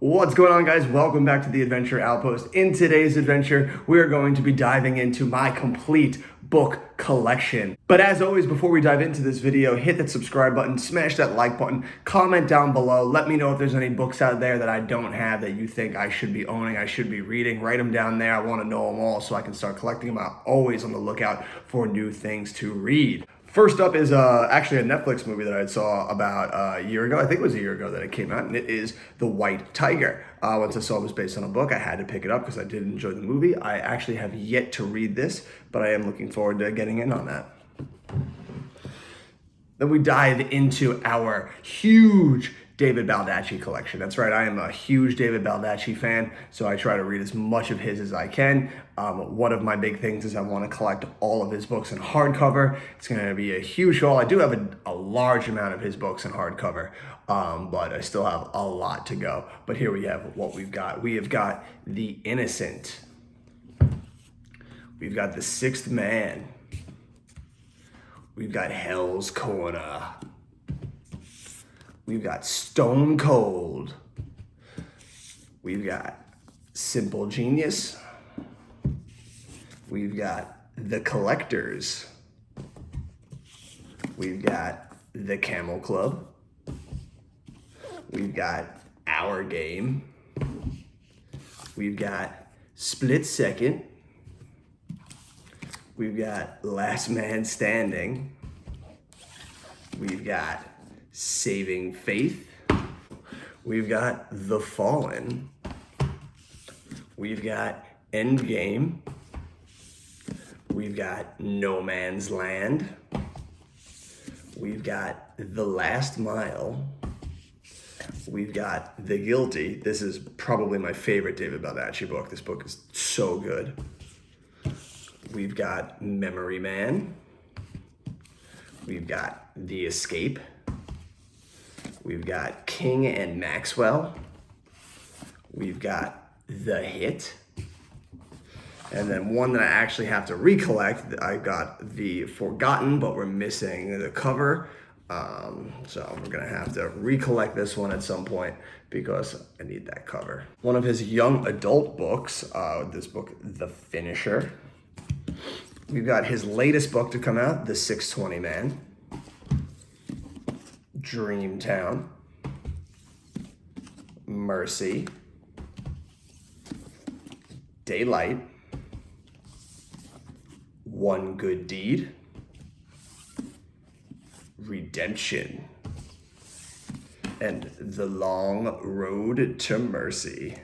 What's going on, guys? Welcome back to the Adventure Outpost. In today's adventure, we're going to be diving into my complete book collection. But as always, before we dive into this video, hit that subscribe button, smash that like button, comment down below. Let me know if there's any books out there that I don't have that you think I should be owning, I should be reading. Write them down there. I want to know them all so I can start collecting them. I'm always on the lookout for new things to read. First up is actually a Netflix movie that I saw about a year ago. I think it was a year ago that it came out, and it is The White Tiger. Once I saw it was based on a book, I had to pick it up because I did enjoy the movie. I actually have yet to read this, but I am looking forward to getting in on that. Then we dive into our huge David Baldacci collection. That's right, I am a huge David Baldacci fan, so I try to read as much of his as I can. One of my big things is I want to collect all of his books in hardcover. It's going to be a huge haul. I do have a large amount of his books in hardcover, but I still have a lot to go. But here we have what we've got. We have got The Innocent. We've got The Sixth Man. We've got Hell's Corner. We've got Stone Cold. We've got Simple Genius. We've got The Collectors. We've got The Camel Club. We've got Our Game. We've got Split Second. We've got Last Man Standing. We've got Saving Faith. We've got The Fallen. We've got Endgame. We've got No Man's Land. We've got The Last Mile. We've got The Guilty. This is probably my favorite David Baldacci book. This book is so good. We've got Memory Man. We've got The Escape. We've got King and Maxwell. We've got The Hit. And then one that I actually have to recollect, I got The Forgotten, but we're missing the cover. So we're gonna have to recollect this one at some point because I need that cover. One of his young adult books, this book, The Finisher. We've got his latest book to come out, The 620 Man. Dreamtown, Mercy, Daylight, One Good Deed, Redemption, and The Long Road to Mercy.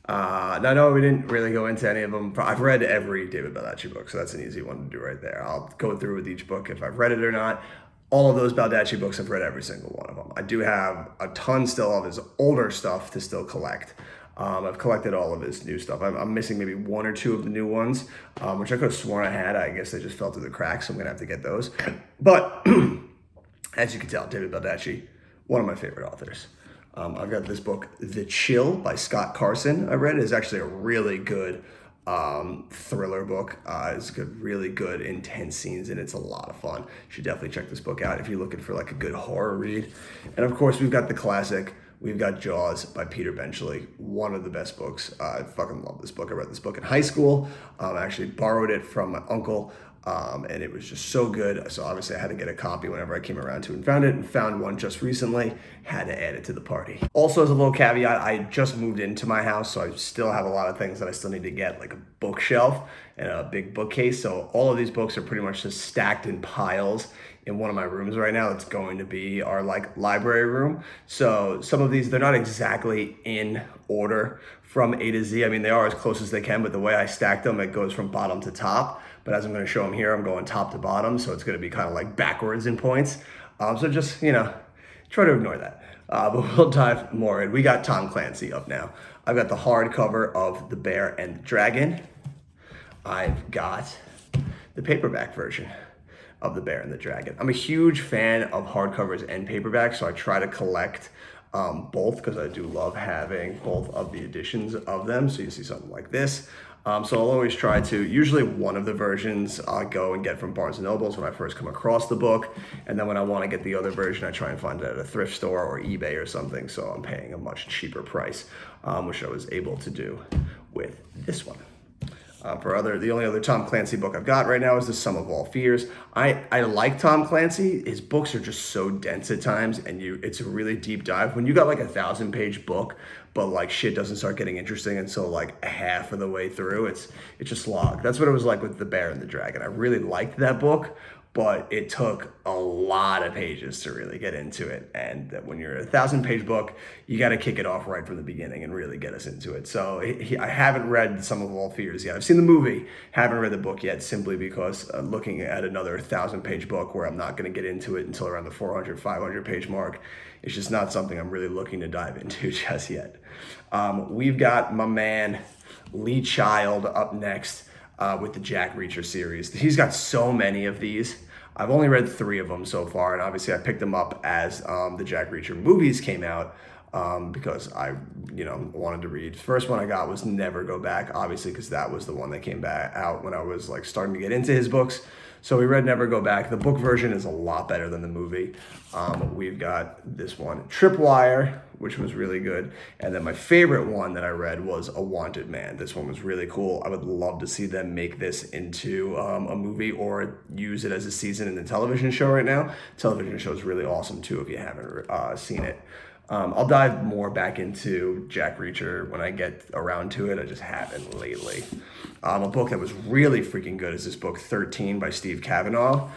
No, we didn't really go into any of them. I've read every David Baldacci book, so that's an easy one to do right there. I'll go through with each book if I've read it or not. All of those Baldacci books, I've read every single one of them. I do have a ton still of his older stuff to still collect. I've collected all of his new stuff. I'm missing maybe one or two of the new ones, which I could have sworn I had. I guess they just fell through the cracks, so I'm gonna have to get those. But as you can tell, David Baldacci, one of my favorite authors. I've got this book, The Chill by Scott Carson. I read it. It's actually a really good thriller book. It's got really good intense scenes and it's a lot of fun. You should definitely check this book out if you're looking for like a good horror read. And of course we've got the classic, we've got Jaws by Peter Benchley, one of the best books. I fucking love this book. I read this book in high school. I actually borrowed it from my uncle. And it was just so good. So obviously I had to get a copy whenever I came around to and found it, and found one just recently, had to add it to the party. Also, as a little caveat, I just moved into my house, so I still have a lot of things that I still need to get, like a bookshelf and a big bookcase. So all of these books are pretty much just stacked in piles in one of my rooms right now. It's going to be our like library room. So some of these, they're not exactly in order from A to Z. I mean, they are as close as they can, but the way I stacked them, it goes from bottom to top. But as I'm going to show them here, I'm going top to bottom, so it's going to be kind of like backwards in points. So just, try to ignore that. But we'll dive more in. We got Tom Clancy up now. I've got the hardcover of The Bear and the Dragon. I've got the paperback version of The Bear and the Dragon. I'm a huge fan of hardcovers and paperbacks, so I try to collect both, because I do love having both of the editions of them. So you see something like this. So I'll always try to, usually one of the versions I'll go and get from Barnes & Nobles when I first come across the book. And then when I want to get the other version, I try and find it at a thrift store or eBay or something. So I'm paying a much cheaper price, which I was able to do with this one. The only other Tom Clancy book I've got right now is The Sum of All Fears. I like Tom Clancy. His books are just so dense at times, and it's a really deep dive. When you got like a 1,000-page book, but like shit doesn't start getting interesting until like a half of the way through, it's a slog. That's what it was like with The Bear and the Dragon. I really liked that book, but it took a lot of pages to really get into it. And when you're a 1,000-page book, you got to kick it off right from the beginning and really get us into it. So I haven't read Some of All Fears yet. I've seen the movie, haven't read the book yet, simply because I'm looking at another 1,000-page book where I'm not going to get into it until around the 400, 500-page mark. It's just not something I'm really looking to dive into just yet. We've got my man Lee Child up next. With the Jack Reacher series. He's got so many of these. I've only read 3 of them so far, and obviously I picked them up as the Jack Reacher movies came out because I, wanted to read. First one I got was Never Go Back, obviously, because that was the one that came back out when I was like starting to get into his books. So we read Never Go Back. The book version is a lot better than the movie. We've got this one, Tripwire, which was really good. And then my favorite one that I read was A Wanted Man. This one was really cool. I would love to see them make this into a movie or use it as a season in the television show right now. Television show is really awesome too if you haven't seen it. I'll dive more back into Jack Reacher when I get around to it. I just haven't lately. A book that was really freaking good is this book 13 by Steve Kavanaugh.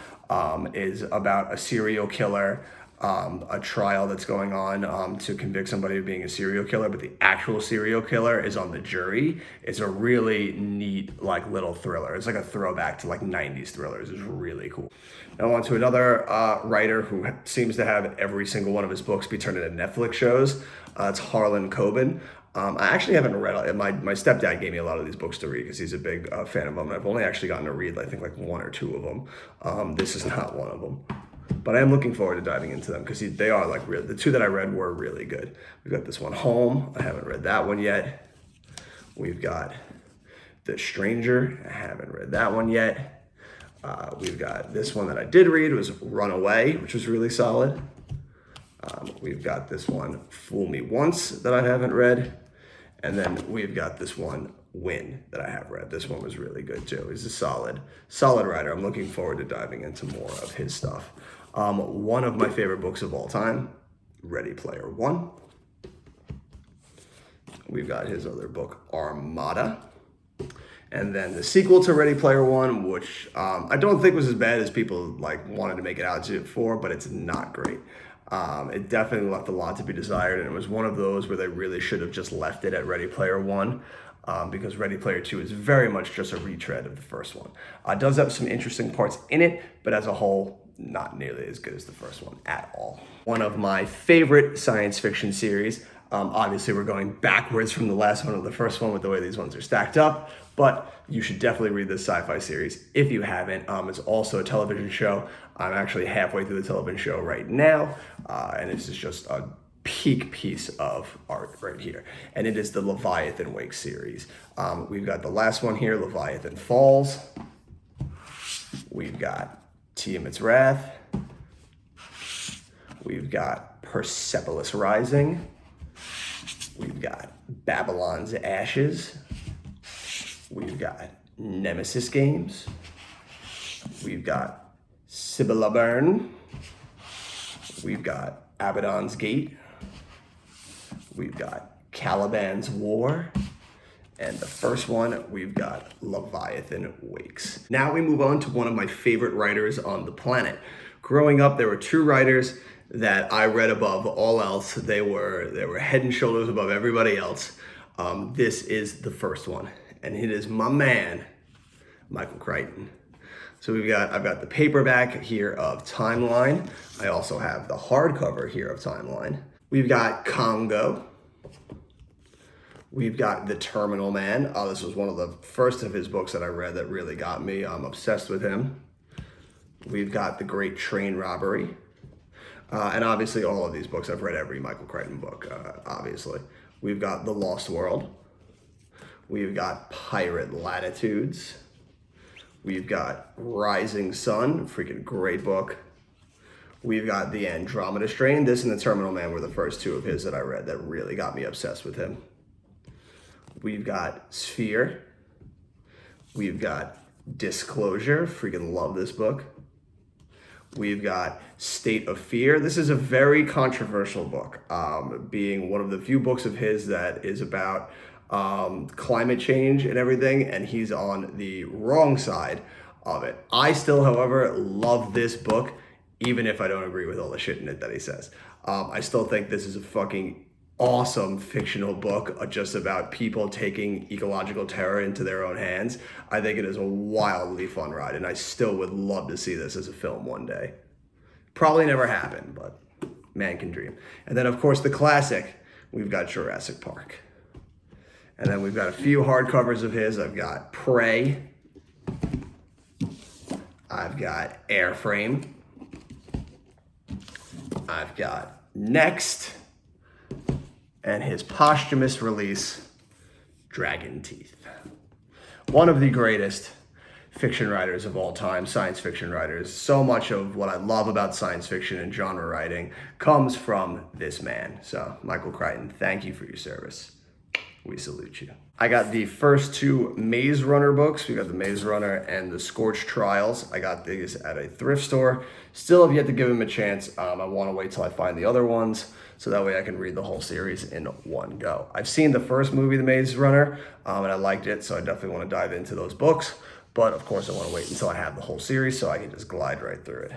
Is about a serial killer, a trial that's going on to convict somebody of being a serial killer, but the actual serial killer is on the jury. It's a really neat little thriller. It's like a throwback to 90s thrillers. It's really cool. Now on to another writer who seems to have every single one of his books be turned into Netflix shows. It's Harlan Coben. I actually haven't read, my stepdad gave me a lot of these books to read because he's a big fan of them. I've only actually gotten to read, I think, 1 or 2 of them. This is not one of them. But I am looking forward to diving into them because they are real. The 2 that I read were really good. We've got this one, Home. I haven't read that one yet. We've got The Stranger. I haven't read that one yet. We've got this one that I did read. It was Runaway, which was really solid. We've got this one, Fool Me Once, that I haven't read. And then we've got this one, Win, that I have read. This one was really good too. He's a solid writer. I'm looking forward to diving into more of his stuff. One of my favorite books of all time, Ready Player One. We've got his other book, Armada. And then the sequel to Ready Player One, which I don't think was as bad as people wanted to make it out for, but it's not great. It definitely left a lot to be desired, and it was one of those where they really should have just left it at Ready Player One, because Ready Player Two is very much just a retread of the first one. It does have some interesting parts in it, but as a whole, not nearly as good as the first one at all. One of my favorite science fiction series. Obviously, we're going backwards from the last one to the first one with the way these ones are stacked up, but you should definitely read this sci-fi series if you haven't. It's also a television show. I'm actually halfway through the television show right now, and this is just a peak piece of art right here. And it is the Leviathan Wake series. We've got the last one here, Leviathan Falls. We've got Tiamat's Wrath. We've got Persepolis Rising. We've got Babylon's Ashes. We've got Nemesis Games. We've got Sibylla Byrne. We've got Abaddon's Gate. We've got Caliban's War. And the first one, we've got Leviathan Wakes. Now we move on to one of my favorite writers on the planet. Growing up, there were 2 writers that I read above all else. They were head and shoulders above everybody else. This is the first one, and it is my man, Michael Crichton. So I've got the paperback here of Timeline. I also have the hardcover here of Timeline. We've got Congo. We've got The Terminal Man. This was one of the first of his books that I read that really got me. I'm obsessed with him. We've got The Great Train Robbery. And obviously all of these books, I've read every Michael Crichton book, obviously. We've got The Lost World. We've got Pirate Latitudes. We've got Rising Sun, freaking great book. We've got The Andromeda Strain. This and The Terminal Man were the first two of his that I read that really got me obsessed with him. We've got Sphere. We've got Disclosure. Freaking love this book. We've got State of Fear. This is a very controversial book, being one of the few books of his that is about climate change and everything, and he's on the wrong side of it. I still, however, love this book, even if I don't agree with all the shit in it that he says. I still think this is a fucking awesome fictional book just about people taking ecological terror into their own hands. I think it is a wildly fun ride, and I still would love to see this as a film one day. Probably never happen, but man can dream. And then, of course, the classic, we've got Jurassic Park. And then we've got a few hardcovers of his. I've got Prey. I've got Airframe. I've got Next. And his posthumous release, Dragon Teeth. One of the greatest fiction writers of all time, science fiction writers. So much of what I love about science fiction and genre writing comes from this man. So, Michael Crichton, thank you for your service. We salute you. I got the first two Maze Runner books. We got the Maze Runner and the Scorched Trials. I got these at a thrift store. Still have yet to give them a chance. I want to wait till I find the other ones, so that way I can read the whole series in one go. I've seen the first movie, The Maze Runner, and I liked it, so I definitely want to dive into those books. But of course, I want to wait until I have the whole series so I can just glide right through it.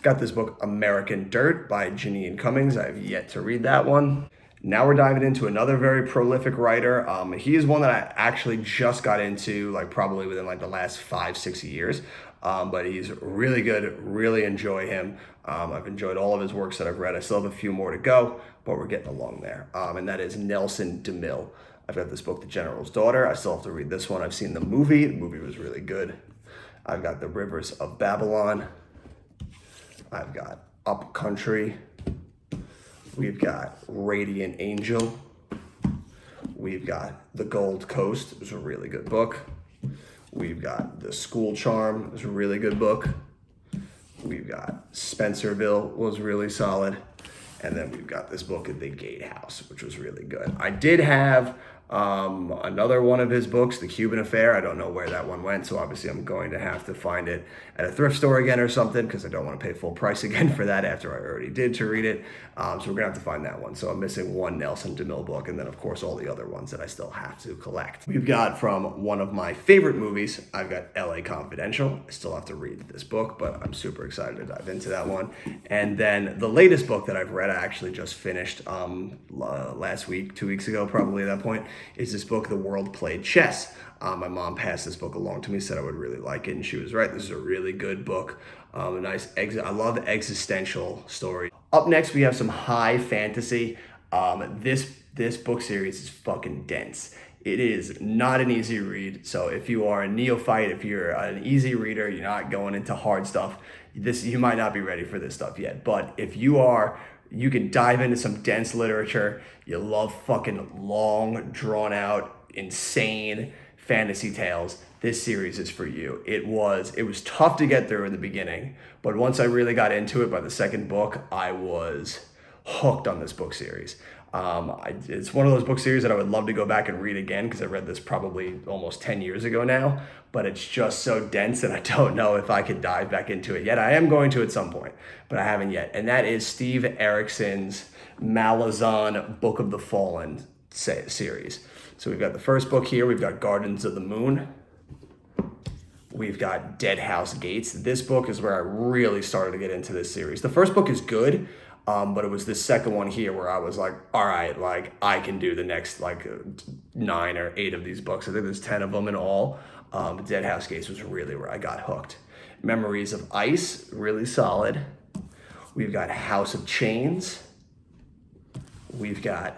Got this book, American Dirt by Janine Cummings. I have yet to read that one. Now we're diving into another very prolific writer. He is one that I actually just got into, like probably within like the last 5-6 years. But he's really good, really enjoy him. I've enjoyed all of his works that I've read. I still have a few more to go, but we're getting along there. And that is Nelson DeMille. I've got this book, The General's Daughter. I still have to read this one. I've seen the movie. The movie was really good. I've got The Rivers of Babylon. I've got Up Country. We've got Radiant Angel. We've got The Gold Coast. It was a really good book. We've got The School Charm. It was a really good book. We've got Spencerville, was really solid. And then we've got this book, The Gatehouse, which was really good. I did have another one of his books, The Cuban Affair. I don't know where that one went, so obviously I'm going to have to find it at a thrift store again or something, because I don't want to pay full price again for that after I already did to read it. So we're going to have to find that one. So I'm missing one Nelson DeMille book, and then of course all the other ones that I still have to collect. We've got from one of my favorite movies, I've got LA Confidential. I still have to read this book, but I'm super excited to dive into that one. And then the latest book that I've read, I actually just finished last week, 2 weeks ago probably at that point, is this book, The World Played Chess. My mom passed this book along to me, said I would really like it, and she was right. This is a really good book. I love the existential story. Up next, we have some high fantasy. This book series is fucking dense. It is not an easy read. So if you are a neophyte, if you're an easy reader, you're not going into hard stuff, you might not be ready for this stuff yet. But if you are, you can dive into some dense literature. You love fucking long, drawn out, insane fantasy tales. This series is for you. It was tough to get through in the beginning, but once I really got into it by the second book, I was hooked on this book series. It's one of those book series that I would love to go back and read again, because I read this probably almost 10 years ago now, but it's just so dense that I don't know if I could dive back into it yet. I am going to at some point, but I haven't yet. And that is Steve Erickson's Malazon Book of the Fallen series. So we've got the first book here. We've got Gardens of the Moon. We've got Dead House Gates. This book is where I really started to get into this series. The first book is good, but it was the second one here where I was like, all right, like I can do the next 9 or 8 of these books. I think there's 10 of them in all. Dead House Gates was really where I got hooked. Memories of Ice, really solid. We've got House of Chains. We've got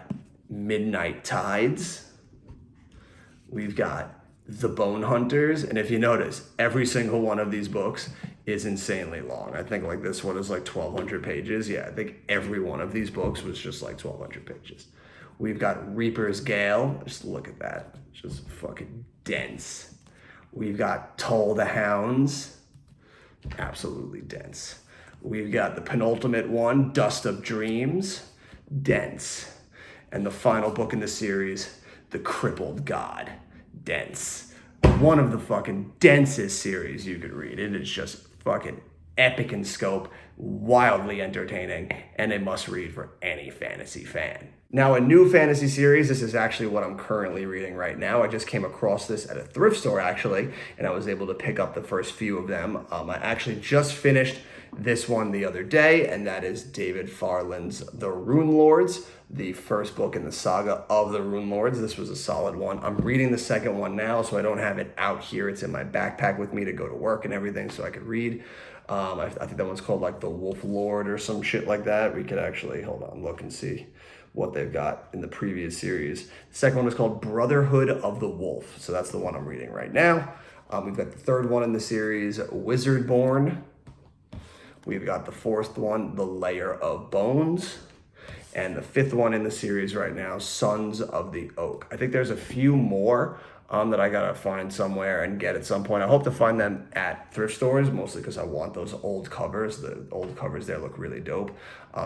Midnight Tides. We've got The Bone Hunters. And if you notice, every single one of these books is insanely long. I think like this one is like 1,200 pages. Yeah, I think every one of these books was just like 1,200 pages. We've got Reaper's Gale. Just look at that. Just fucking dense. We've got Toll the Hounds. Absolutely dense. We've got the penultimate one, Dust of Dreams. Dense. And the final book in the series, The Crippled God. Dense. One of the fucking densest series you could read. It is just fucking epic in scope, wildly entertaining, and a must read for any fantasy fan. Now, a new fantasy series, this is actually what I'm currently reading right now. I just came across this at a thrift store, actually, and I was able to pick up the first few of them. I actually just finished this one the other day, and that is David Farland's The Rune Lords, the first book in the saga of the Rune Lords. This was a solid one. I'm reading the second one now, so I don't have it out here. It's in my backpack with me to go to work and everything, so I could read. I think that one's called like The Wolf Lord or some shit like that. We could actually, hold on, look and see what they've got in the previous series. The second one is called Brotherhood of the Wolf. So that's the one I'm reading right now. We've got the third one in the series, Wizardborn. We've got the fourth one, The Layer of Bones. And the fifth one in the series right now, Sons of the Oak. I think there's a few more that I gotta find somewhere and get at some point. I hope to find them at thrift stores, mostly because I want those old covers. The old covers there look really dope.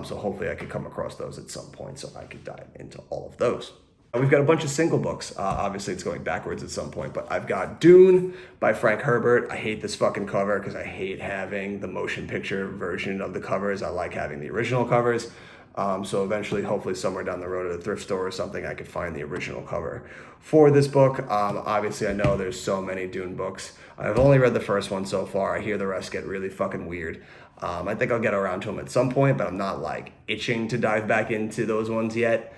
So hopefully I could come across those at some point so I could dive into all of those. We've got a bunch of single books. Obviously it's going backwards at some point, but I've got Dune by Frank Herbert. I hate this fucking cover because I hate having the motion picture version of the covers. I like having the original covers. So eventually, hopefully somewhere down the road at a thrift store or something, I could find the original cover for this book. Obviously, I know there's so many Dune books. I've only read the first one so far. I hear the rest get really fucking weird. I think I'll get around to them at some point, but I'm not like itching to dive back into those ones yet.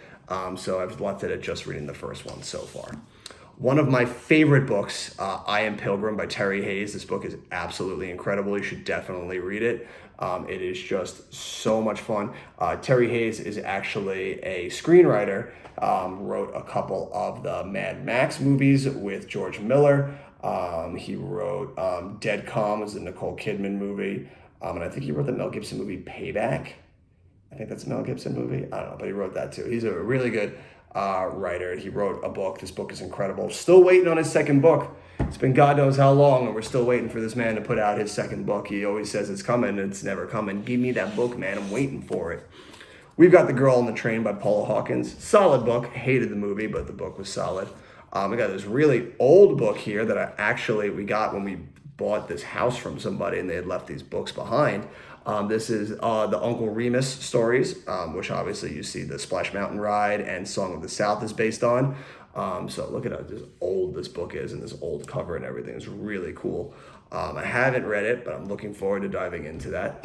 So I've left it at just reading the first one so far. One of my favorite books, I Am Pilgrim by Terry Hayes. This book is absolutely incredible. You should definitely read it. It is just so much fun. Terry Hayes is actually a screenwriter, wrote a couple of the Mad Max movies with George Miller. He wrote Dead Calm, is a Nicole Kidman movie. And I think he wrote the Mel Gibson movie Payback. I think that's a Mel Gibson movie. I don't know, but he wrote that too. He's a really good writer. He wrote a book. This book is incredible. Still waiting on his second book. It's been God knows how long, and we're still waiting for this man to put out his second book. He always says it's coming, and it's never coming. Give me that book, man. I'm waiting for it. We've got The Girl on the Train by Paula Hawkins. Solid book. Hated the movie, but the book was solid. We got this really old book here that we got when we bought this house from somebody, and they had left these books behind. This is the Uncle Remus stories, which obviously you see the Splash Mountain Ride and Song of the South is based on. So look at how just old this book is, and this old cover and everything is really cool. I haven't read it, but I'm looking forward to diving into that.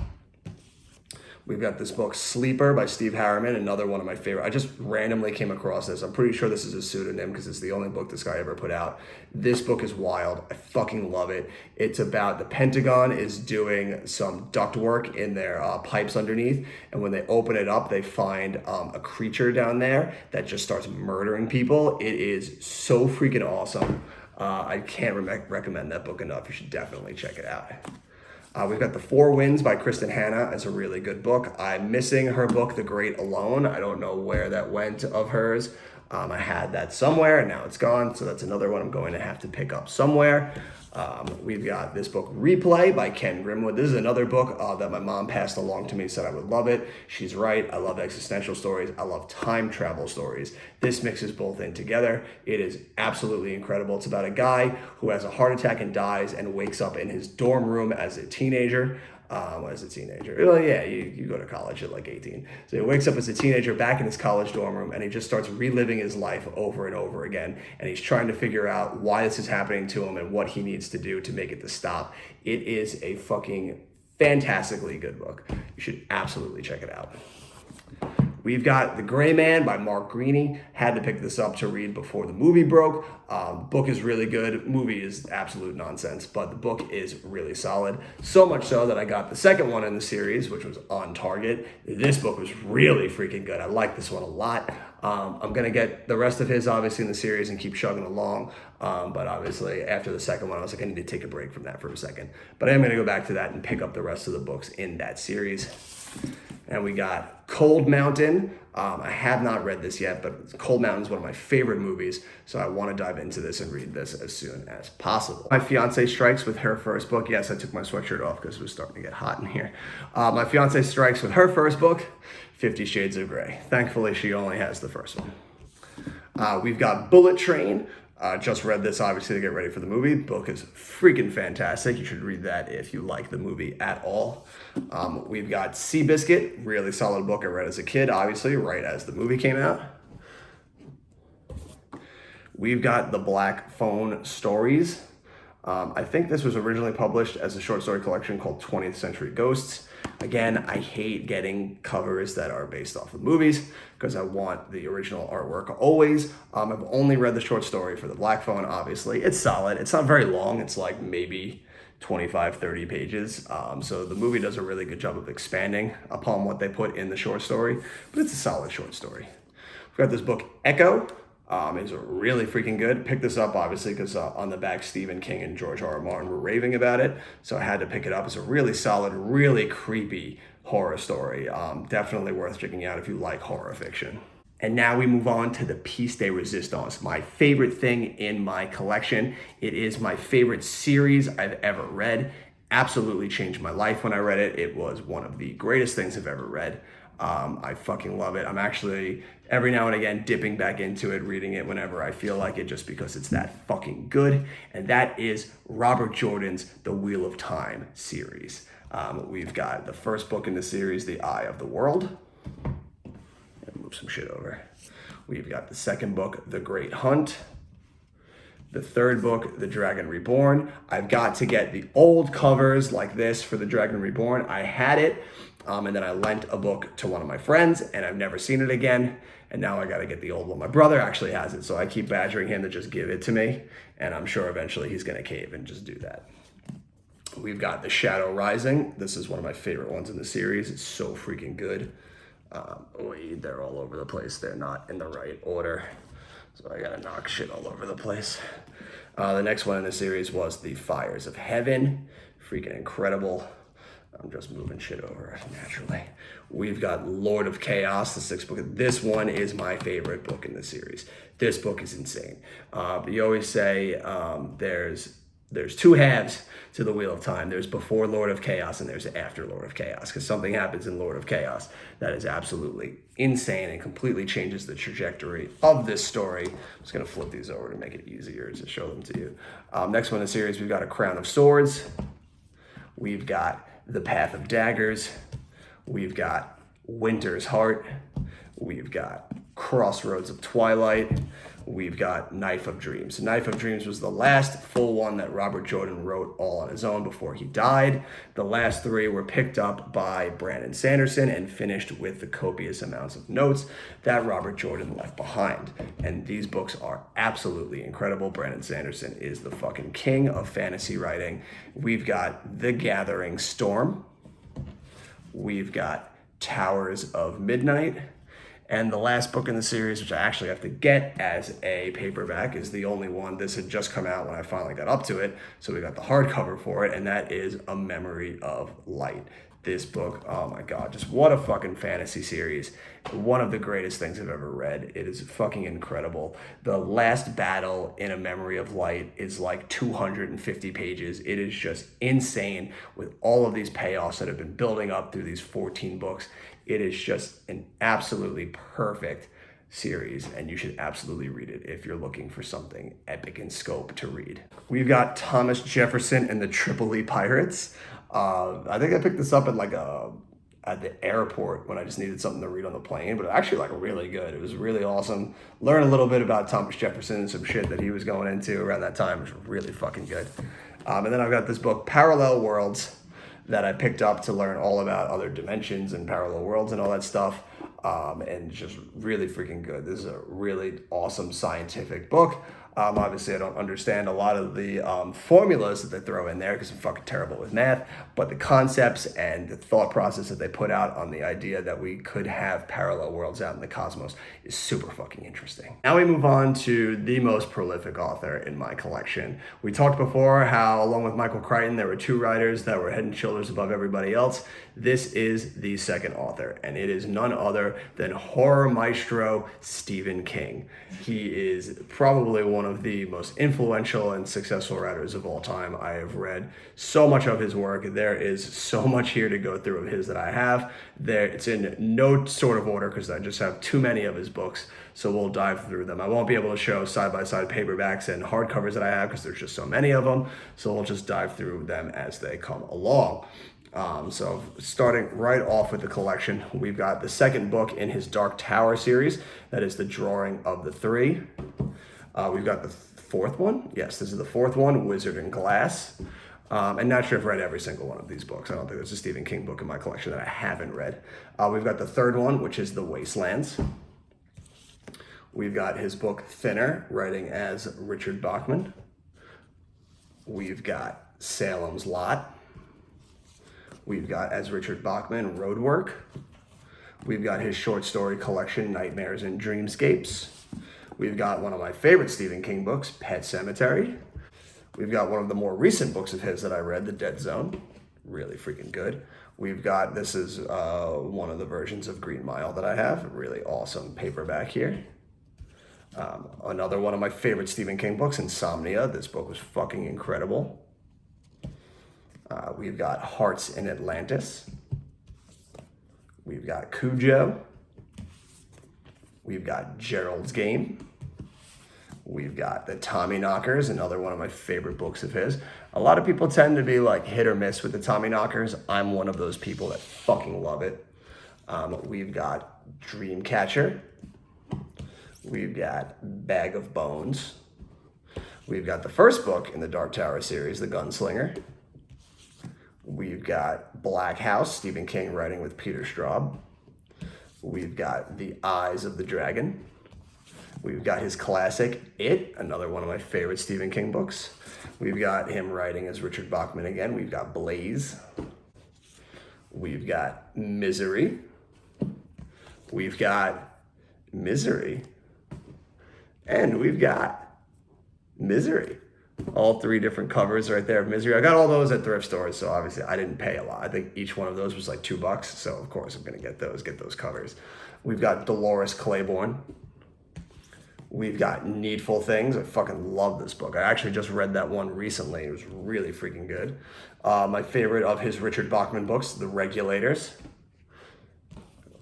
We've got this book, Sleeper by Steve Harriman, another one of my favorite. I just randomly came across this. I'm pretty sure this is a pseudonym because it's the only book this guy ever put out. This book is wild. I fucking love it. It's about the Pentagon is doing some duct work in their pipes underneath. And when they open it up, they find a creature down there that just starts murdering people. It is so freaking awesome. I can't recommend that book enough. You should definitely check it out. We've got The Four Winds by Kristen Hanna. It's a really good book. I'm missing her book, The Great Alone. I don't know where that went of hers. I had that somewhere and now it's gone. So that's another one I'm going to have to pick up somewhere. We've got this book, Replay by Ken Grimwood. This is another book that my mom passed along to me, said I would love it. She's right. I love existential stories. I love time travel stories. This mixes both in together. It is absolutely incredible. It's about a guy who has a heart attack and dies and wakes up in his dorm room as a teenager. As a teenager. Well, yeah, you go to college at like 18. So he wakes up as a teenager back in his college dorm room and he just starts reliving his life over and over again. And he's trying to figure out why this is happening to him and what he needs to do to make it to stop. It is a fucking fantastically good book. You should absolutely check it out. We've got The Gray Man by Mark Greeney. Had to pick this up to read before the movie broke. Book is really good. Movie is absolute nonsense, but the book is really solid. So much so that I got the second one in the series, which was On Target. This book was really freaking good. I like this one a lot. I'm going to get the rest of his, obviously, in the series and keep chugging along. But obviously, after the second one, I was like, I need to take a break from that for a second. But I am going to go back to that and pick up the rest of the books in that series. And we got Cold Mountain. I have not read this yet, but Cold Mountain is one of my favorite movies, so I want to dive into this and read this as soon as possible. My fiance strikes with her first book. Yes, I took my sweatshirt off because it was starting to get hot in here. My fiance strikes with her first book, 50 Shades of Grey. Thankfully, she only has the first one. We've got Bullet Train. Just read this, obviously, to get ready for the movie. The book is freaking fantastic. You should read that if you like the movie at all. We've got Biscuit, really solid book I read as a kid, obviously, right as the movie came out. We've got The Black Phone Stories. I think this was originally published as a short story collection called 20th Century Ghosts. Again, I hate getting covers that are based off of movies because I want the original artwork always. I've only read the short story for The Black Phone, obviously. It's solid. It's not very long. It's like maybe 25, 30 pages. So the movie does a really good job of expanding upon what they put in the short story, but it's a solid short story. We've got this book, Echo. It's really freaking good. Picked this up, obviously, because on the back, Stephen King and George R.R. Martin were raving about it. So I had to pick it up. It's a really solid, really creepy horror story. Definitely worth checking out if you like horror fiction. And now we move on to the piece de resistance, my favorite thing in my collection. It is my favorite series I've ever read. Absolutely changed my life when I read it. It was one of the greatest things I've ever read. I fucking love it. I'm actually every now and again dipping back into it, reading it whenever I feel like it, just because it's that fucking good. And that is Robert Jordan's The Wheel of Time series. We've got the first book in the series, The Eye of the World. Move some shit over. We've got the second book, The Great Hunt. The third book, The Dragon Reborn. I've got to get the old covers like this for The Dragon Reborn. I had it, and then I lent a book to one of my friends, and I've never seen it again. And now I got to get the old one. My brother actually has it, so I keep badgering him to just give it to me, and I'm sure eventually he's going to cave and just do that. We've got The Shadow Rising. This is one of my favorite ones in the series. It's so freaking good. They're all over the place. They're not in the right order. So I gotta knock shit all over the place. The next one in the series was The Fires of Heaven. Freaking incredible. I'm just moving shit over naturally. We've got Lord of Chaos, the sixth book. This one is my favorite book in the series. This book is insane. You always say there's two halves to the Wheel of Time. There's before Lord of Chaos and there's after Lord of Chaos, because something happens in Lord of Chaos that is absolutely insane and completely changes the trajectory of this story. I'm just going to flip these over to make it easier to show them to you. Next one in the series, we've got A Crown of Swords. We've got The Path of Daggers. We've got Winter's Heart. We've got Crossroads of Twilight. We've got Knife of Dreams. Knife of Dreams was the last full one that Robert Jordan wrote all on his own before he died. The last three were picked up by Brandon Sanderson and finished with the copious amounts of notes that Robert Jordan left behind. And these books are absolutely incredible. Brandon Sanderson is the fucking king of fantasy writing. We've got The Gathering Storm. We've got Towers of Midnight. And the last book in the series, which I actually have to get as a paperback, is the only one. This had just come out when I finally got up to it, so we got the hardcover for it, and that is A Memory of Light. This book, oh my God, just what a fucking fantasy series. One of the greatest things I've ever read. It is fucking incredible. The last battle in A Memory of Light is like 250 pages. It is just insane with all of these payoffs that have been building up through these 14 books. It is just an absolutely perfect series, and you should absolutely read it if you're looking for something epic in scope to read. We've got Thomas Jefferson and the Tripoli Pirates. I think I picked this up at the airport when I just needed something to read on the plane, but actually really good. It was really awesome. Learn a little bit about Thomas Jefferson and some shit that he was going into around that time, which was really fucking good. And then I've got this book, Parallel Worlds, that I picked up to learn all about other dimensions and parallel worlds and all that stuff. And just really freaking good. This is a really awesome scientific book. Obviously, I don't understand a lot of the formulas that they throw in there because I'm fucking terrible with math, but the concepts and the thought process that they put out on the idea that we could have parallel worlds out in the cosmos is super fucking interesting. Now we move on to the most prolific author in my collection. We talked before how, along with Michael Crichton, there were 2 writers that were head and shoulders above everybody else. This is the second author, and it is none other than horror maestro Stephen King. He is probably one of the most influential and successful writers of all time. I have read so much of his work. There is so much here to go through of his that I have. It's in no sort of order because I just have too many of his books, so we'll dive through them. I won't be able to show side-by-side paperbacks and hardcovers that I have because there's just so many of them, so we'll just dive through them as they come along. So starting right off with the collection, we've got the second book in his Dark Tower series. That is The Drawing of the Three. We've got the fourth one. Yes, this is the fourth one, Wizard and Glass. And not sure if I've read every single one of these books. I don't think there's a Stephen King book in my collection that I haven't read. We've got the third one, which is The Wastelands. We've got his book Thinner, writing as Richard Bachman. We've got Salem's Lot. We've got, as Richard Bachman, Roadwork. We've got his short story collection, Nightmares and Dreamscapes. We've got one of my favorite Stephen King books, Pet Sematary. We've got one of the more recent books of his that I read, The Dead Zone. Really freaking good. We've got, this is one of the versions of Green Mile that I have. Really awesome paperback here. Another one of my favorite Stephen King books, Insomnia. This book was fucking incredible. We've got Hearts in Atlantis. We've got Cujo. We've got Gerald's Game. We've got The Tommyknockers, another one of my favorite books of his. A lot of people tend to be like hit or miss with The Tommyknockers. I'm one of those people that fucking love it. We've got Dreamcatcher. We've got Bag of Bones. We've got the first book in the Dark Tower series, The Gunslinger. We've got Black House, Stephen King writing with Peter Straub. We've got The Eyes of the Dragon. We've got his classic, It, another one of my favorite Stephen King books. We've got him writing as Richard Bachman again. We've got Blaze. We've got Misery. We've got Misery. And we've got Misery. All 3 different covers right there of Misery. I got all those at thrift stores, so obviously I didn't pay a lot. I think each one of those was like $2, so of course I'm gonna get those covers. We've got Dolores Claiborne. We've got Needful Things. I fucking love this book. I actually just read that one recently. It was really freaking good. My favorite of his Richard Bachman books, The Regulators.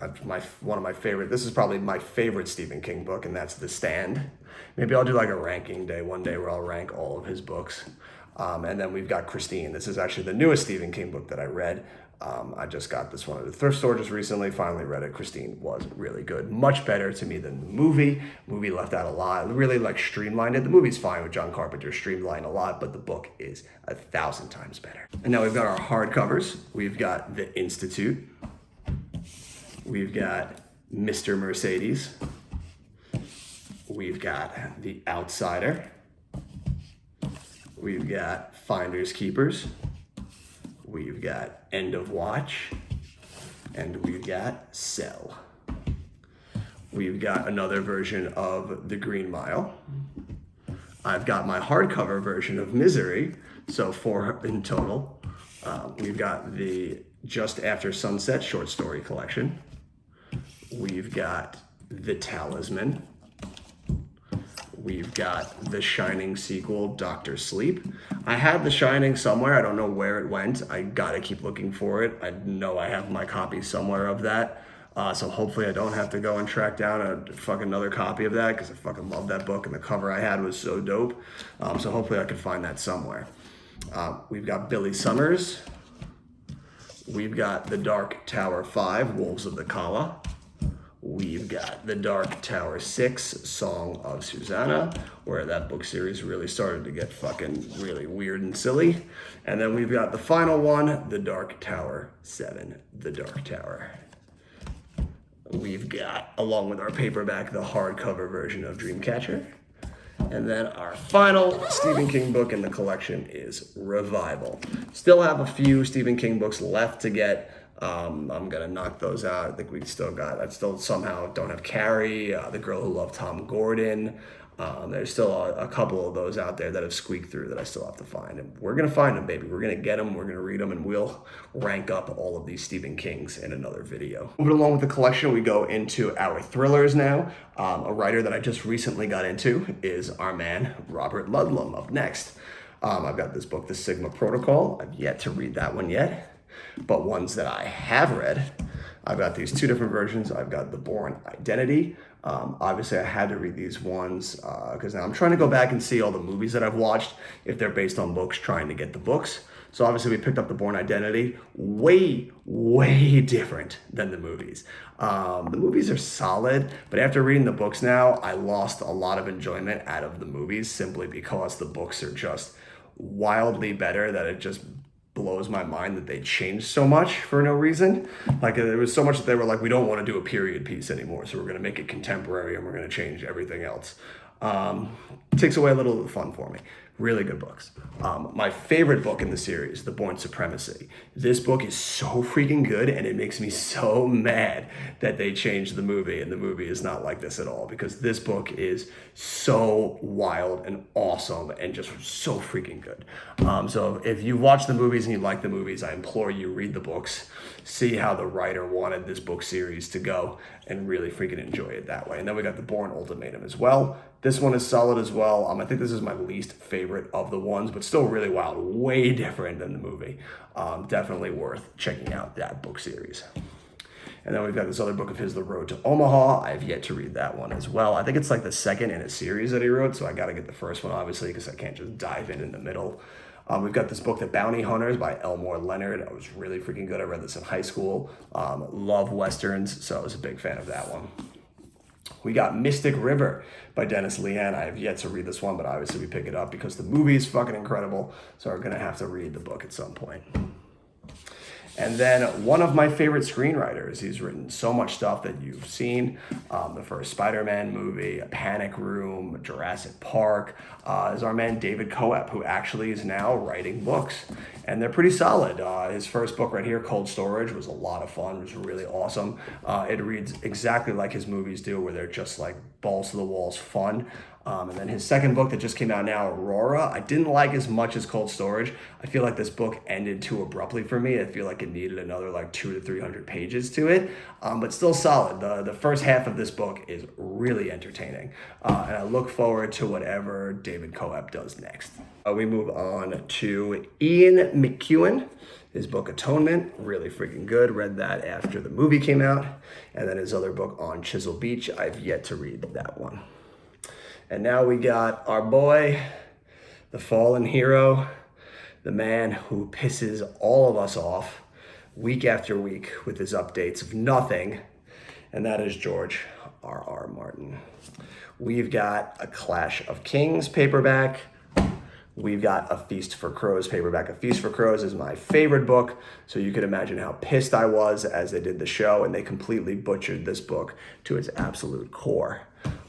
One of my favorite, this is probably my favorite Stephen King book, and that's The Stand. Maybe I'll do like a ranking day one day where I'll rank all of his books. And then we've got Christine. This is actually the newest Stephen King book that I read. I just got this one at the thrift store just recently, finally read it. Christine was really good. Much better to me than the movie. Movie left out a lot, really like streamlined it. The movie's fine with John Carpenter, streamlined a lot, but the book is 1,000 times better. And now we've got our hardcovers. We've got The Institute. We've got Mr. Mercedes. We've got The Outsider. We've got Finders Keepers. We've got End of Watch. And we've got Cell. We've got another version of The Green Mile. I've got my hardcover version of Misery, so 4 in total. We've got the Just After Sunset short story collection. We've got The Talisman. We've got the Shining sequel, Dr. Sleep. I had The Shining somewhere. I don't know where it went. I gotta keep looking for it. I know I have my copy somewhere of that. So hopefully I don't have to go and track down a fucking another copy of that because I fucking love that book and the cover I had was so dope. So hopefully I can find that somewhere. We've got Billy Summers. We've got The Dark Tower 5, Wolves of the Kala. We've got The Dark Tower 6, Song of Susanna, where that book series really started to get fucking really weird and silly. And then we've got the final one, The Dark Tower 7, The Dark Tower. We've got, along with our paperback, the hardcover version of Dreamcatcher. And then our final Stephen King book in the collection is Revival. Still have a few Stephen King books left to get. I'm gonna knock those out. I think I still somehow don't have Carrie, The Girl Who Loved Tom Gordon. There's still a couple of those out there that have squeaked through that I still have to find. And we're going to find them, baby. We're going to get them. We're going to read them, and we'll rank up all of these Stephen Kings in another video. Moving along with the collection, we go into our thrillers now. A writer that I just recently got into is our man, Robert Ludlum, up next. I've got this book, The Sigma Protocol. I've yet to read that one yet, but ones that I have read, I've got these two different versions. I've got the Bourne Identity. Obviously, I had to read these ones because now I'm trying to go back and see all the movies that I've watched, if they're based on books, trying to get the books. So obviously, we picked up the Bourne Identity. Way, way different than the movies. The movies are solid, but after reading the books now, I lost a lot of enjoyment out of the movies simply because the books are just wildly better, that it just blows my mind that they changed so much for no reason. Like, there was so much that they were like, we don't want to do a period piece anymore, so we're going to make it contemporary and we're going to change everything else. It takes away a little of the fun for me. Really good books. My favorite book in the series, The Bourne Supremacy. This book is so freaking good, and it makes me so mad that they changed the movie, and the movie is not like this at all, because this book is so wild and awesome and just so freaking good. So if you watch the movies and you like the movies, I implore you, read the books, see how the writer wanted this book series to go, and really freaking enjoy it that way. And then we got the Bourne Ultimatum as well. This one is solid as well. I think this is my least favorite of the ones, but still really wild, way different than the movie. Definitely worth checking out that book series. And then we've got this other book of his, The Road to Omaha. I've yet to read that one as well. I think it's like the second in a series that he wrote, so I got to get the first one, obviously, because I can't just dive in the middle. We've got this book, The Bounty Hunters by Elmore Leonard. It was really freaking good. I read this in high school. Love Westerns, so I was a big fan of that one. We got Mystic River by Dennis Lehan. I have yet to read this one, but obviously we pick it up because the movie is fucking incredible, so we're going to have to read the book at some point. And then one of my favorite screenwriters, he's written so much stuff that you've seen, the first Spider-Man movie, A Panic Room, Jurassic Park, is our man David Coep, who actually is now writing books. And they're pretty solid. His first book right here, Cold Storage, was a lot of fun. It was really awesome. It reads exactly like his movies do, where they're just like balls to the walls fun. And then his second book that just came out now, Aurora, I didn't like as much as Cold Storage. I feel like this book ended too abruptly for me. I feel like it needed another like 200 to 300 pages to it, but still solid. The first half of this book is really entertaining, and I look forward to whatever David Coep does next. We move on to Ian McEwan. His book Atonement, really freaking good. Read that after the movie came out. And then his other book On Chisel Beach, I've yet to read that one. And now we got our boy, the fallen hero, the man who pisses all of us off week after week with his updates of nothing, and that is George R.R. Martin. We've got a Clash of Kings paperback. We've got A Feast for Crows paperback. A Feast for Crows is my favorite book, so you can imagine how pissed I was as they did the show, and they completely butchered this book to its absolute core.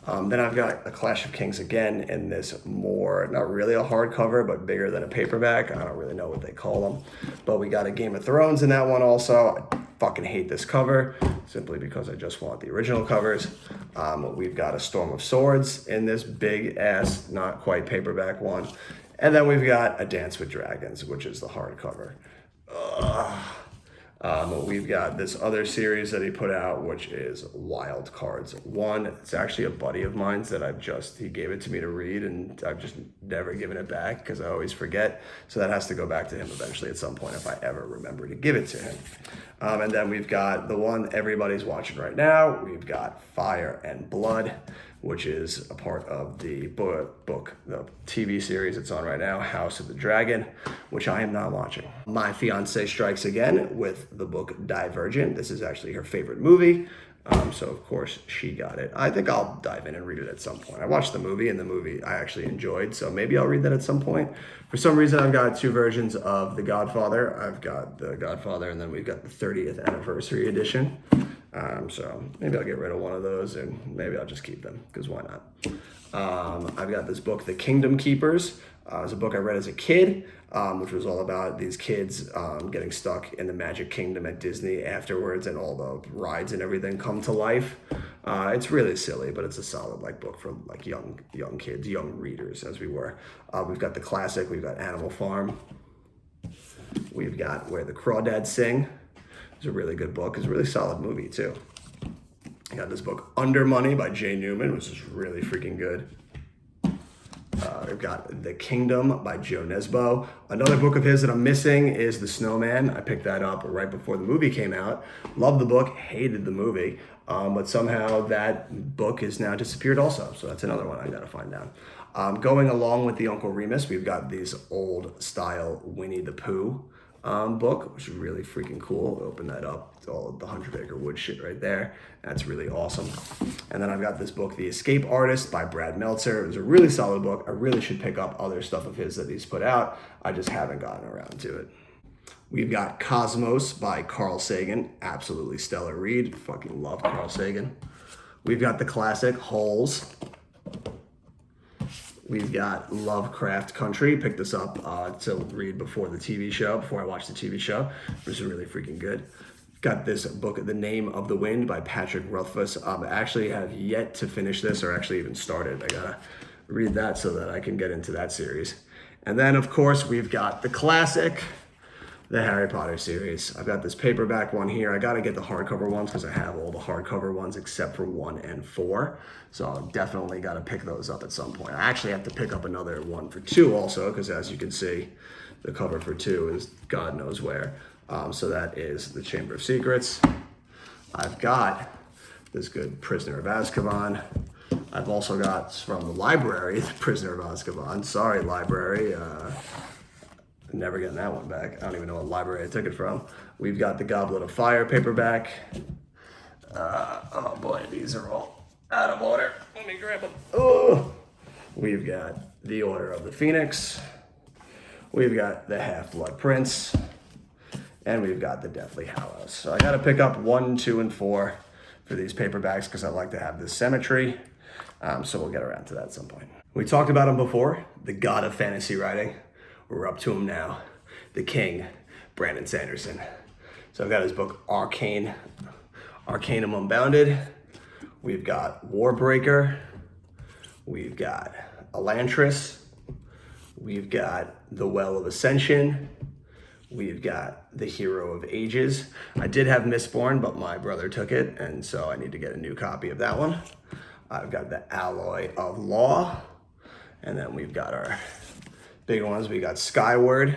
Then I've got A Clash of Kings again in this more, not really a hardcover, but bigger than a paperback. I don't really know what they call them. But we got a Game of Thrones in that one also. I fucking hate this cover, simply because I just want the original covers. We've got A Storm of Swords in this big ass, not quite paperback one. And then we've got A Dance with Dragons, which is the hardcover. We've got this other series that he put out, which is Wild Cards 1. It's actually a buddy of mine's that he gave it to me to read, and I've just never given it back because I always forget. So that has to go back to him eventually at some point if I ever remember to give it to him. And then we've got the one everybody's watching right now. We've got Fire and Blood, which is a part of the book, the TV series it's on right now, House of the Dragon, which I am not watching. My fiance strikes again with the book Divergent. This is actually her favorite movie, so of course she got it. I think I'll dive in and read it at some point. I watched the movie, and the movie I actually enjoyed, so maybe I'll read that at some point. For some reason, I've got two versions of The Godfather. I've got The Godfather, and then we've got the 30th anniversary edition. So maybe I'll get rid of one of those, and maybe I'll just keep them, because why not? I've got this book, The Kingdom Keepers. It's a book I read as a kid, which was all about these kids getting stuck in the Magic Kingdom at Disney afterwards, and all the rides and everything come to life. It's really silly, but it's a solid book for young kids, young readers as we were. We've got the classic. We've got Animal Farm. We've got Where the Crawdads Sing. It's a really good book. It's a really solid movie too. I got this book Under Money by Jay Newman, which is really freaking good. We've got The Kingdom by Joe Nesbo. Another book of his that I'm missing is The Snowman. I picked that up right before the movie came out. Loved the book, hated the movie, but somehow that book is now disappeared also. So that's another one I gotta find out. Going along with the Uncle Remus, we've got these old style Winnie the Pooh book, which is really freaking cool. Open that up. It's all the 100 Acre Wood shit right there. That's really awesome. And then I've got this book, The Escape Artist by Brad Meltzer. It was a really solid book. I really should pick up other stuff of his that he's put out. I just haven't gotten around to it. We've got Cosmos by Carl Sagan. Absolutely stellar read. Fucking love Carl Sagan. We've got the classic Holes. We've got Lovecraft Country. Picked this up to read before I watched the TV show, which is really freaking good. Got this book, The Name of the Wind by Patrick Rothfuss. I actually have yet to finish this, or actually even started. I gotta read that so that I can get into that series. And then, of course, we've got the classic, the Harry Potter series. I've got this paperback one here. I gotta get the hardcover ones because I have all the hardcover ones except for 1 and 4. So I'll definitely gotta pick those up at some point. I actually have to pick up another one for 2 also, because as you can see, the cover for 2 is God knows where. So that is The Chamber of Secrets. I've got this good Prisoner of Azkaban. I've also got from the library, The Prisoner of Azkaban. Sorry, library. Never getting that one back. I don't even know what library I took it from. We've got the Goblet of Fire paperback. Oh boy, these are all out of order. Let me grab them. Oh, we've got The Order of the Phoenix. We've got the Half-Blood Prince. And we've got the Deathly Hallows. So I gotta pick up 1, 2, and 4 for these paperbacks because I like to have this symmetry. So we'll get around to that at some point. We talked about him before, the god of fantasy writing. We're up to him now. The king, Brandon Sanderson. So I've got his book, Arcanum Unbounded. We've got Warbreaker. We've got Elantris. We've got The Well of Ascension. We've got The Hero of Ages. I did have Mistborn, but my brother took it, and so I need to get a new copy of that one. I've got The Alloy of Law. And then we've got our big ones. We got Skyward.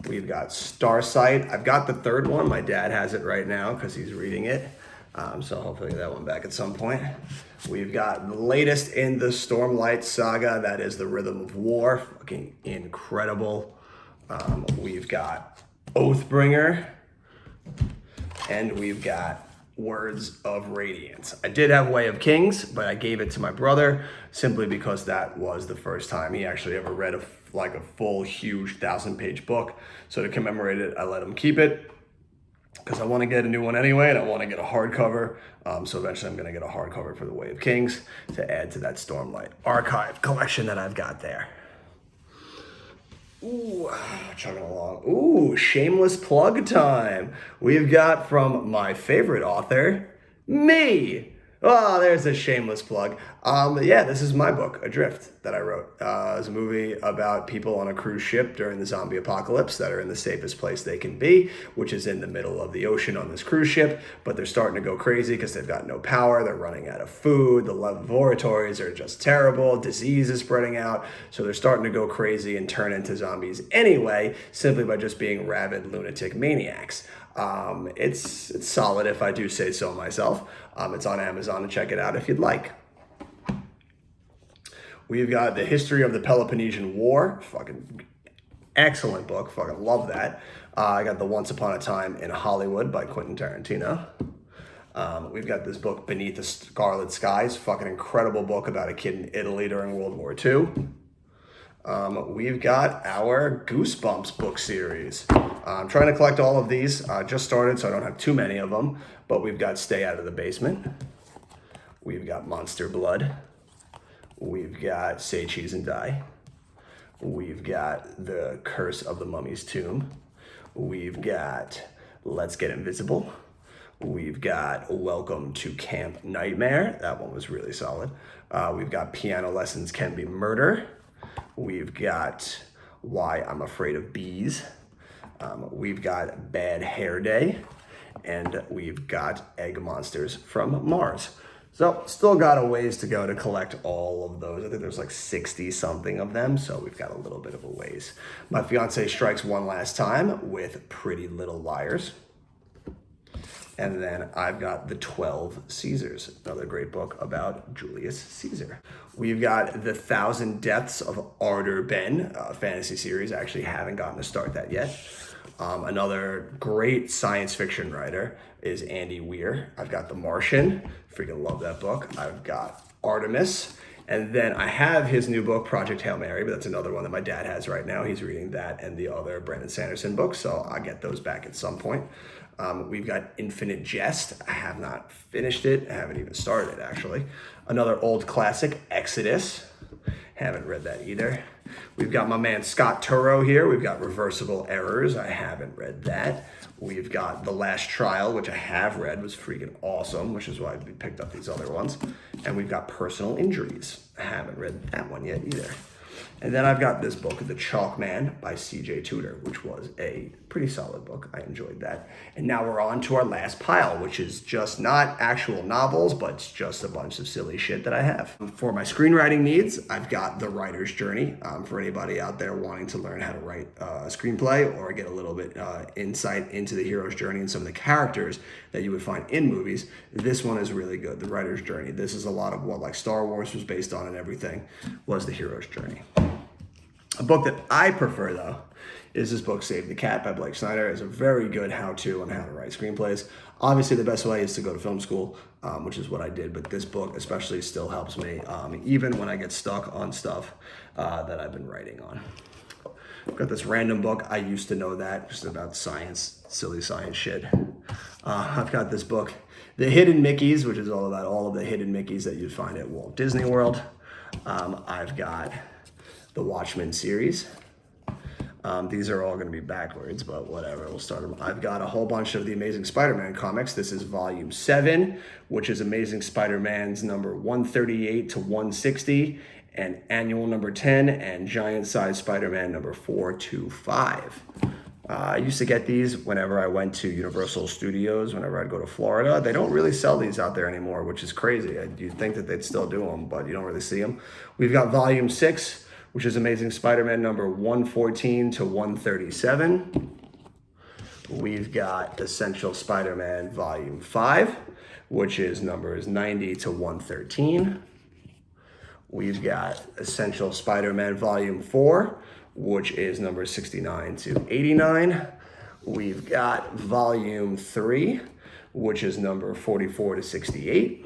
We've got Starsight. I've got the third one. My dad has it right now because he's reading it. So hopefully get that one back at some point. We've got the latest in the Stormlight saga. That is The Rhythm of War. Fucking incredible. We've got Oathbringer. And we've got Words of Radiance. I did have Way of Kings, but I gave it to my brother simply because that was the first time he actually ever read a full, huge 1,000-page book. So to commemorate it, I let him keep it because I want to get a new one anyway, and I want to get a hardcover. So eventually I'm going to get a hardcover for the Way of Kings to add to that Stormlight archive collection that I've got there. Ooh, chugging along. Ooh, shameless plug time. We've got from my favorite author, me. Oh, there's a shameless plug. Yeah, this is my book, Adrift, that I wrote. It's a movie about people on a cruise ship during the zombie apocalypse that are in the safest place they can be, which is in the middle of the ocean on this cruise ship, but they're starting to go crazy because they've got no power, they're running out of food, the laboratories are just terrible, disease is spreading out, so they're starting to go crazy and turn into zombies anyway, simply by just being rabid lunatic maniacs. It's solid if I do say so myself. It's on Amazon to check it out if you'd like. We've got The History of the Peloponnesian War. Fucking excellent book. Fucking love that. I got the Once Upon a Time in Hollywood by Quentin Tarantino. We've got this book, Beneath the Scarlet Skies. Fucking incredible book about a kid in Italy during World War II. We've got our Goosebumps book series. I'm trying to collect all of these. Just started, so I don't have too many of them. But we've got Stay Out of the Basement. We've got Monster Blood. We've got Say Cheese and Die. We've got The Curse of the Mummy's Tomb. We've got Let's Get Invisible. We've got Welcome to Camp Nightmare. That one was really solid. We've got Piano Lessons Can Be Murder. We've got Why I'm Afraid of Bees. We've got Bad Hair Day. And we've got Egg Monsters from Mars. So still got a ways to go to collect all of those. I think there's like 60 something of them, so we've got a little bit of a ways. My fiance strikes one last time with Pretty Little Liars. And then I've got The 12 Caesars, another great book about Julius Caesar. We've got The 1,000 Deaths of Arder Ben, a fantasy series. I actually haven't gotten to start that yet. Another great science fiction writer is Andy Weir. I've got The Martian, freaking love that book. I've got Artemis, and then I have his new book, Project Hail Mary, but that's another one that my dad has right now. He's reading that and the other Brandon Sanderson books, so I'll get those back at some point. We've got Infinite Jest. I have not finished it. I haven't even started it, actually. Another old classic, Exodus. Haven't read that either. We've got my man Scott Turow here. We've got Reversible Errors. I haven't read that. We've got The Last Trial, which I have read, was freaking awesome, which is why we picked up these other ones. And we've got Personal Injuries. I haven't read that one yet either. And then I've got this book, The Chalk Man by C.J. Tudor, which was a pretty solid book. I enjoyed that. And now we're on to our last pile, which is just not actual novels, but it's just a bunch of silly shit that I have. For my screenwriting needs, I've got The Writer's Journey. For anybody out there wanting to learn how to write a screenplay or get a little bit insight into the hero's journey and some of the characters that you would find in movies, this one is really good, The Writer's Journey. This is a lot of what like Star Wars was based on and everything was the hero's journey. A book that I prefer, though, is this book, Save the Cat by Blake Snyder. It's a very good how-to on how to write screenplays. Obviously, the best way is to go to film school, which is what I did, but this book especially still helps me, even when I get stuck on stuff that I've been writing on. I've got this random book. I used to know that, just about science, silly science shit. I've got this book, The Hidden Mickeys, which is all about all of the hidden Mickeys that you'd find at Walt Disney World. I've got the Watchmen series. These are all going to be backwards, but whatever, we'll start them. I've got a whole bunch of the Amazing Spider-Man comics. This is volume 7, which is Amazing Spider-Man's number 138 to 160, and annual number 10, and Giant Size Spider-Man number 4 to 5. I used to get these whenever I went to Universal Studios, whenever I'd go to Florida. They don't really sell these out there anymore, which is crazy. You'd think that they'd still do them, but you don't really see them. We've got volume 6, which is Amazing Spider-Man number 114 to 137. We've got Essential Spider-Man volume 5, which is numbers 90 to 113. We've got Essential Spider-Man volume 4, which is numbers 69 to 89. We've got volume 3, which is number 44 to 68.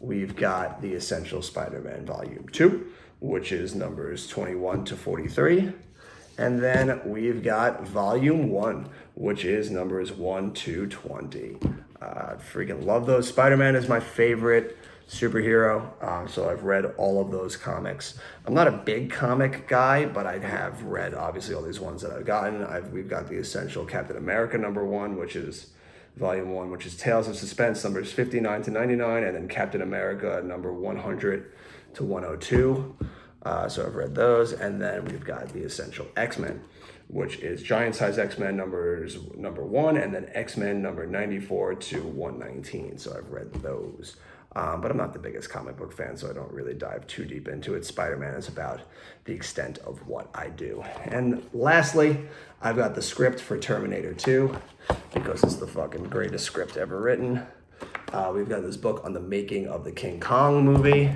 We've got the Essential Spider-Man volume 2, which is numbers 21 to 43. And then we've got volume 1, which is numbers 1 to 20. Freaking love those. Spider-Man is my favorite superhero, so I've read all of those comics. I'm not a big comic guy, but I have read obviously all these ones that I've gotten. We've got the Essential Captain America number 1, which is volume 1, which is Tales of Suspense, numbers 59 to 99, and then Captain America number 100 to 102. So I've read those. And then we've got the Essential X-Men, which is Giant Size X-Men number 1, and then X-Men number 94 to 119. So I've read those. But I'm not the biggest comic book fan, so I don't really dive too deep into it. Spider-Man is about the extent of what I do. And lastly, I've got the script for Terminator 2, because it's the fucking greatest script ever written. We've got this book on the making of the King Kong movie.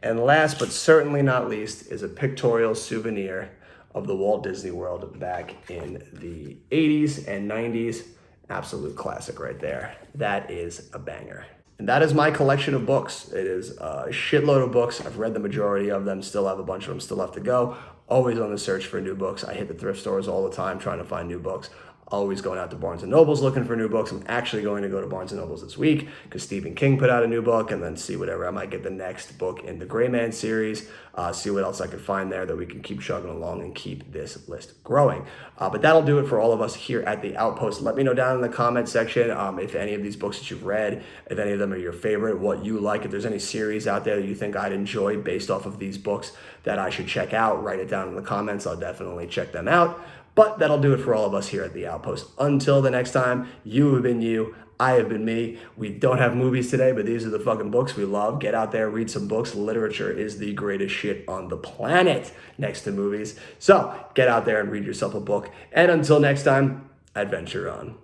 And last but certainly not least is a pictorial souvenir of the Walt Disney World back in the 80s and 90s. Absolute classic right there. That is a banger. And that is my collection of books. It is a shitload of books. I've read the majority of them, still have a bunch of them still left to go. Always on the search for new books. I hit the thrift stores all the time trying to find new books. Always going out to Barnes & Nobles looking for new books. I'm actually going to go to Barnes & Nobles this week because Stephen King put out a new book, and then see whatever. I might get the next book in the Gray Man series, see what else I can find there that we can keep chugging along and keep this list growing. But that'll do it for all of us here at The Outpost. Let me know down in the comment section if any of these books that you've read, if any of them are your favorite, what you like, if there's any series out there that you think I'd enjoy based off of these books that I should check out, write it down in the comments. I'll definitely check them out. But that'll do it for all of us here at The Outpost. Until the next time, you have been you, I have been me. We don't have movies today, but these are the fucking books we love. Get out there, read some books. Literature is the greatest shit on the planet next to movies. So get out there and read yourself a book. And until next time, adventure on.